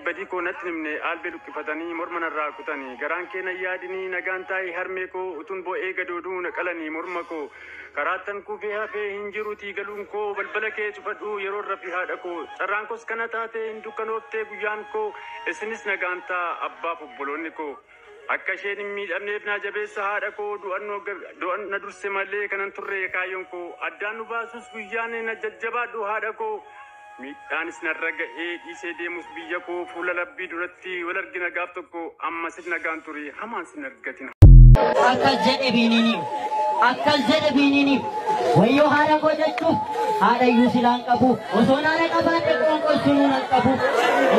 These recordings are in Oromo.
Badii koo natti himne albee lukkifatanii morma narraa kutanii garaan keenya yaadinii nagaan taa'ee harmee koo utuun bo'ee gadooduu naqalanii morma koo karaattan kufee hafee hin jiruutii galuun koo balbala kee cufadhu yeroo rafii haadha koo carraan koos kana taate hin dukkanooftee guyyaan koo isinis nagaan ta'a abbaaf obboloonni koo akka isheen hin miidhamneef naa jabeessa haadha koo du'an na durse malee kanan turre kaayyoon koo addaan nu baasus guyyaan na jajjabaadhu haadha koo. Midhaanis narra ga'ee dhiisee deemus biyya koo fuula labbii duratti wal argina gaaf tokko amma sin nagaan ture hamaan sin argatin. Akkas jedhe biininiif wayyoo haadha koo jechuuf haadha iyyuu silaan qabu osoo naana qabaadhe qoonqolsinuu nan qabu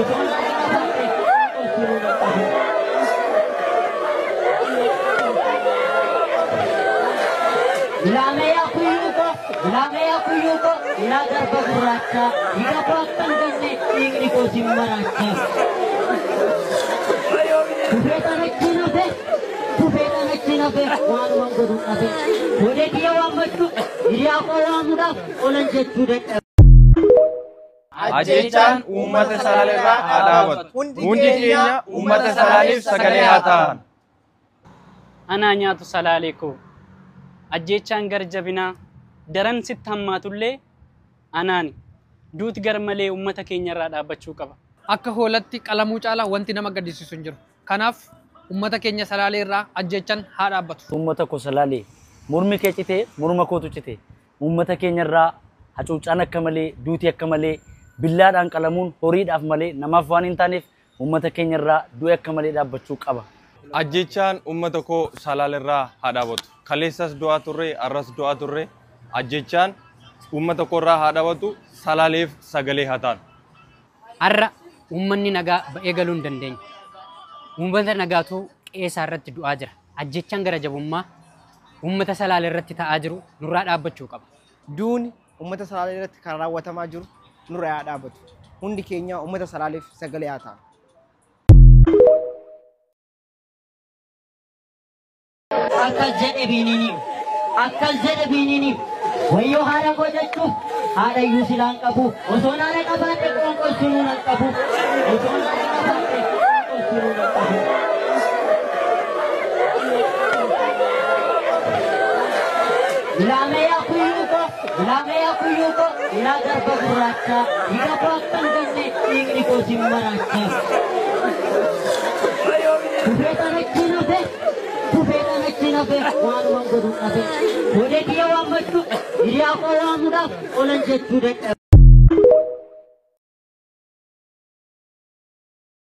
osoo naana qabaadhe qoonqolsinuu nan qabu. Lamea kuyuko ila garba gurraacha ila bakkan ganne dhiigni koo sin maraacha. Kufeetaan achi nafe waanumaan godhuun nafe godhee kiyya waammadhu hiriyaa koo waamuudhaaf olan jechuu dadhabe. Ajjechaan uummata Salaalerraa haa dhaabatu. Hundi keenya uummata Salaaleef sagalee haa ta'an. Anaa nyaatu Salaalee koo ajjechaan gar jabinaa daran sitti hammaatullee anaani duuti gar malee uummata keenyarraa dhaabbachuu qaba. Akka hoolatti qalamuu caalaa wanti nama gaddisiisu hin jiru. Kanaaf uummata keenya Salaaleerraa ajjechaan haa dhaabbatu. Uummata koo Salaalee mormi kee citee morma kootu citee uummata keenyarraa hacuucaan akka malee duuti akka malee billaadhaan qalamuun horiidhaaf malee namaaf waan hin taaneef uummata keenyarraa du'e akka malee dhaabbachuu qaba. Ajjechaan uummata koo Salaalerraa haa dhaabatu. Kaleessas du'aa turre arras du'aa turre ajjechaan uummata koorraa haa dhaabatu Salaaleef sagalee haa ta'an. Har'a uummanni nagaa ba'ee galuu hin dandeenye. Uummata nagaatu qeesaa irratti du'aa jira. Ajjechaan gara jabummaa uummata Salaalee irratti ta'aa jiru nurraa dhaabbachuu qaba. Duuni uummata Salaalee irratti kan raawwatamaa jiru nurraa haa dhaabbatu. Hundi keenya uummata Salaaleef sagalee haa ta'an. Akkas jedhe biininiif wayyoo haadha koo jechuuf haadha iyyuu silaan qabu osoo naana qabaadhe qoonqolsinuu nan qabu osoo naana qabaadhe qoonqolsinuu nan qabu. Lamea kuyuko ila garba gurraacha ila bakkan ganne dhiigni koo sin maraacha. Kufeetaan achi nafe waanumaan godhuun nafe godhee kiyya waammadhu hiriyaa koo waamuudhaaf olan jechuu dadhabe.